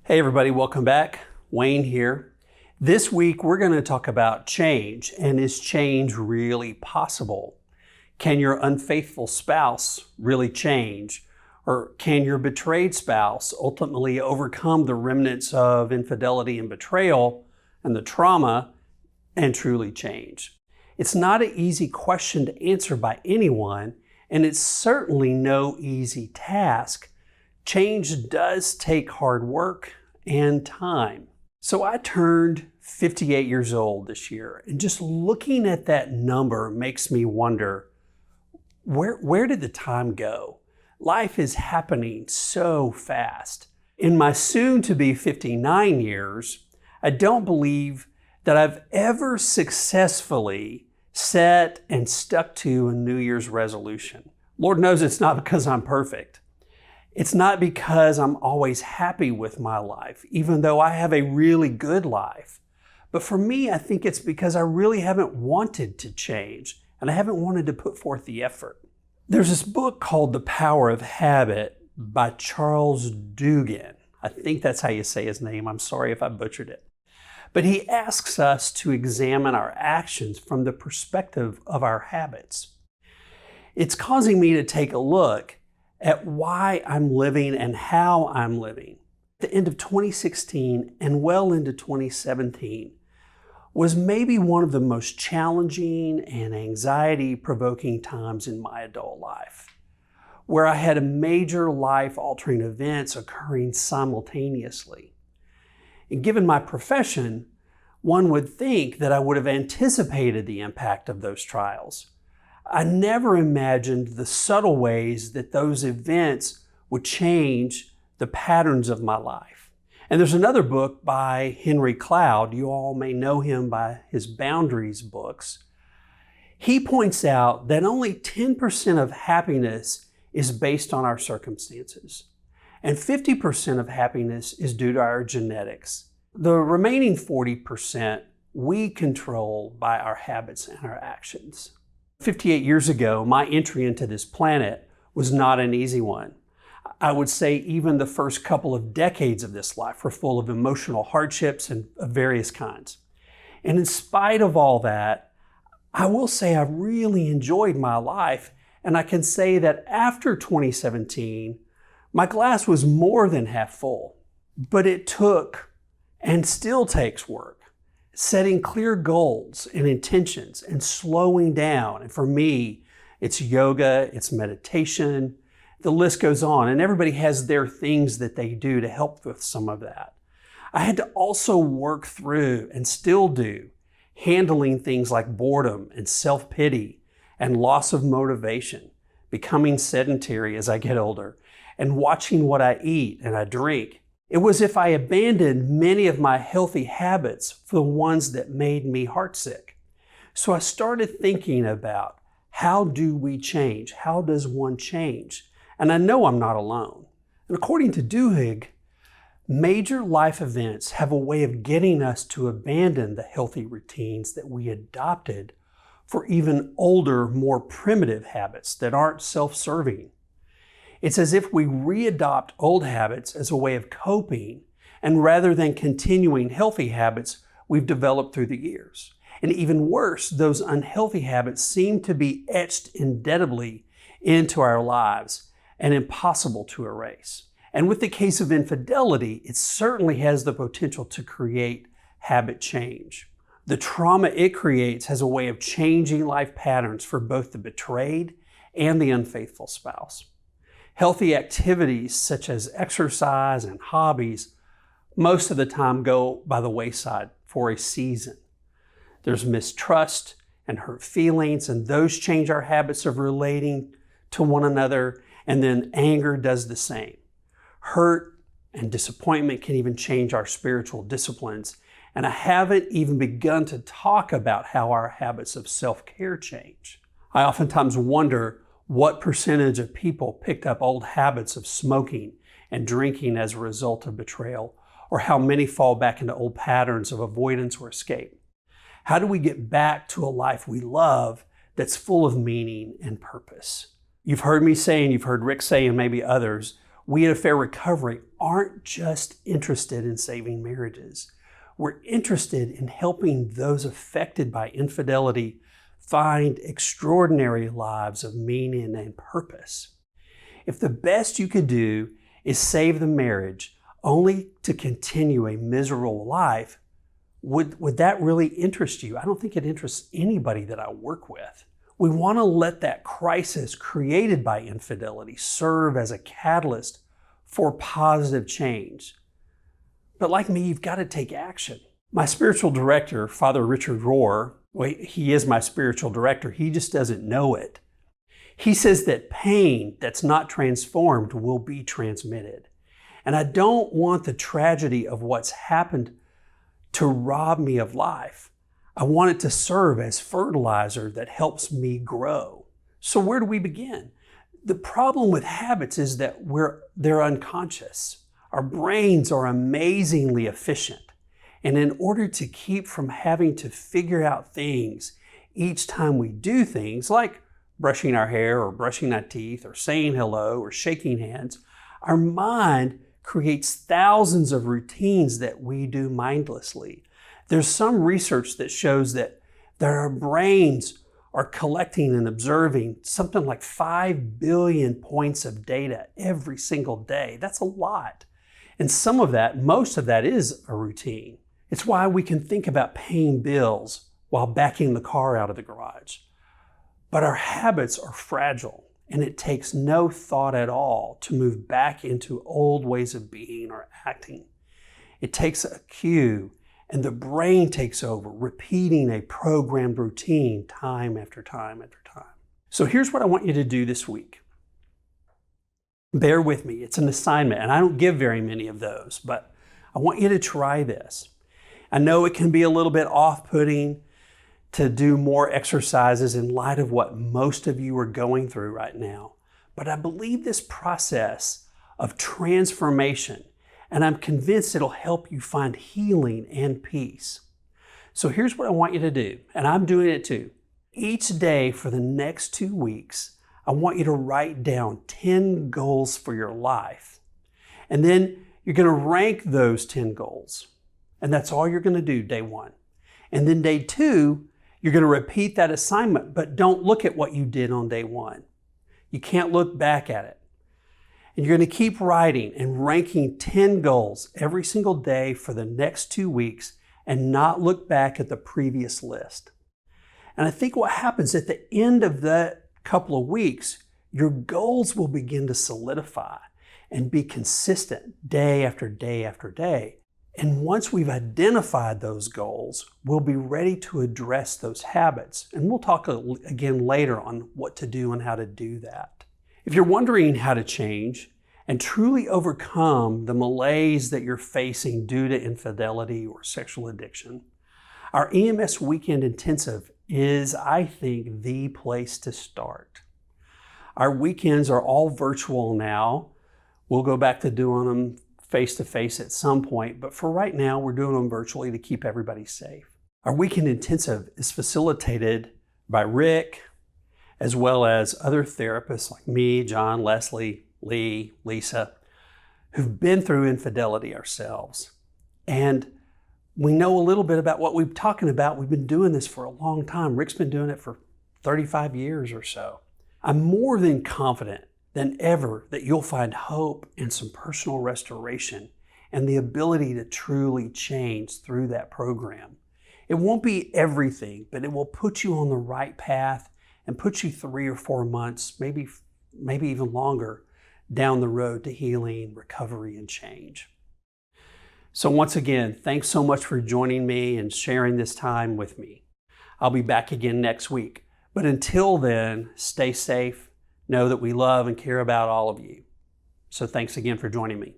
Hey everybody, welcome back. Wayne here. This week we're going to talk about change, and is change really possible? Can your unfaithful spouse really change? Or can your betrayed spouse ultimately overcome the remnants of infidelity and betrayal and the trauma and truly change? It's not an easy question to answer by anyone, and it's certainly no easy task. Change does take hard work and time. So I turned 58 years old this year, and just looking at that number makes me wonder, where did the time go? Life is happening so fast. In my soon-to-be 59 years, I don't believe that I've ever successfully set and stuck to a New Year's resolution. Lord knows it's not because I'm perfect. It's not because I'm always happy with my life, even though I have a really good life. But for me, I think it's because I really haven't wanted to change, and I haven't wanted to put forth the effort. There's this book called The Power of Habit by Charles Dugan. I think that's how you say his name. I'm sorry if I butchered it. But he asks us to examine our actions from the perspective of our habits. It's causing me to take a look at why I'm living and how I'm living. At the end of 2016 and well into 2017 was maybe one of the most challenging and anxiety-provoking times in my adult life, where I had a major life-altering events occurring simultaneously. And given my profession, one would think that I would have anticipated the impact of those trials. I never imagined the subtle ways that those events would change the patterns of my life. And there's another book by Henry Cloud. You all may know him by his Boundaries books. He points out that only 10% of happiness is based on our circumstances, and 50% of happiness is due to our genetics. The remaining 40% we control by our habits and our actions. 58 years ago, my entry into this planet was not an easy one. I would say even the first couple of decades of this life were full of emotional hardships and of various kinds. And in spite of all that, I will say I really enjoyed my life, and I can say that after 2017, my glass was more than half full. But it took and still takes work. Setting clear goals and intentions and slowing down. And for me, it's yoga, it's meditation, the list goes on. And everybody has their things that they do to help with some of that. I had to also work through, and still do, handling things like boredom and self-pity and loss of motivation, becoming sedentary as I get older, and watching what I eat and I drink. It was as if I abandoned many of my healthy habits for the ones that made me heartsick. So I started thinking about, how do we change? How does one change? And I know I'm not alone. And according to Duhigg, major life events have a way of getting us to abandon the healthy routines that we adopted for even older, more primitive habits that aren't self-serving. It's as if we readopt old habits as a way of coping, and rather than continuing healthy habits we've developed through the years. And even worse, those unhealthy habits seem to be etched indelibly into our lives and impossible to erase. And with the case of infidelity, it certainly has the potential to create habit change. The trauma it creates has a way of changing life patterns for both the betrayed and the unfaithful spouse. Healthy activities such as exercise and hobbies most of the time go by the wayside for a season. There's mistrust and hurt feelings, and those change our habits of relating to one another, and then anger does the same. Hurt and disappointment can even change our spiritual disciplines, and I haven't even begun to talk about how our habits of self-care change. I oftentimes wonder what percentage of people picked up old habits of smoking and drinking as a result of betrayal, or how many fall back into old patterns of avoidance or escape. How do we get back to a life we love that's full of meaning and purpose? You've heard me say, and you've heard Rick say, and maybe others, We at Affair Recovery aren't just interested in saving marriages. We're interested in helping those affected by infidelity find extraordinary lives of meaning and purpose. If the best you could do is save the marriage only to continue a miserable life, would that really interest you? I don't think it interests anybody that I work with. We want to let that crisis created by infidelity serve as a catalyst for positive change. But like me, you've got to take action. My spiritual director, Father Richard Rohr, he is my spiritual director. He just doesn't know it. He says that pain that's not transformed will be transmitted. And I don't want the tragedy of what's happened to rob me of life. I want it to serve as fertilizer that helps me grow. So where do we begin? The problem with habits is that they're unconscious. Our brains are amazingly efficient. And in order to keep from having to figure out things each time we do things, like brushing our hair or brushing our teeth or saying hello or shaking hands, our mind creates thousands of routines that we do mindlessly. There's some research that shows that our brains are collecting and observing something like 5 billion points of data every single day. That's a lot. And most of that is a routine. It's why we can think about paying bills while backing the car out of the garage. But our habits are fragile, and it takes no thought at all to move back into old ways of being or acting. It takes a cue, and the brain takes over, repeating a programmed routine time after time after time. So here's what I want you to do this week. Bear with me, it's an assignment, and I don't give very many of those, but I want you to try this. I know it can be a little bit off-putting to do more exercises in light of what most of you are going through right now, but I believe this process of transformation, and I'm convinced it'll help you find healing and peace. So here's what I want you to do, and I'm doing it too. Each day for the next 2 weeks, I want you to write down 10 goals for your life. And then you're going to rank those 10 goals. And that's all you're going to do day 1. And then day 2, you're going to repeat that assignment, but don't look at what you did on day 1. You can't look back at it. And you're going to keep writing and ranking 10 goals every single day for the next 2 weeks and not look back at the previous list. And I think what happens at the end of that couple of weeks, your goals will begin to solidify and be consistent day after day after day. And once we've identified those goals, we'll be ready to address those habits. And we'll talk again later on what to do and how to do that. If you're wondering how to change and truly overcome the malaise that you're facing due to infidelity or sexual addiction, our EMS Weekend Intensive is, I think, the place to start. Our weekends are all virtual now. We'll go back to doing them face-to-face at some point, but for right now, we're doing them virtually to keep everybody safe. Our Weekend Intensive is facilitated by Rick, as well as other therapists like me, John, Leslie, Lee, Lisa, who've been through infidelity ourselves. And we know a little bit about what we're talking about. We've been doing this for a long time. Rick's been doing it for 35 years or so. I'm more than confident than ever that you'll find hope and some personal restoration and the ability to truly change through that program. It won't be everything, but it will put you on the right path and put you 3 or 4 months, maybe even longer, down the road to healing, recovery, and change. So once again, thanks so much for joining me and sharing this time with me. I'll be back again next week. But until then, stay safe. Know that we love and care about all of you. So thanks again for joining me.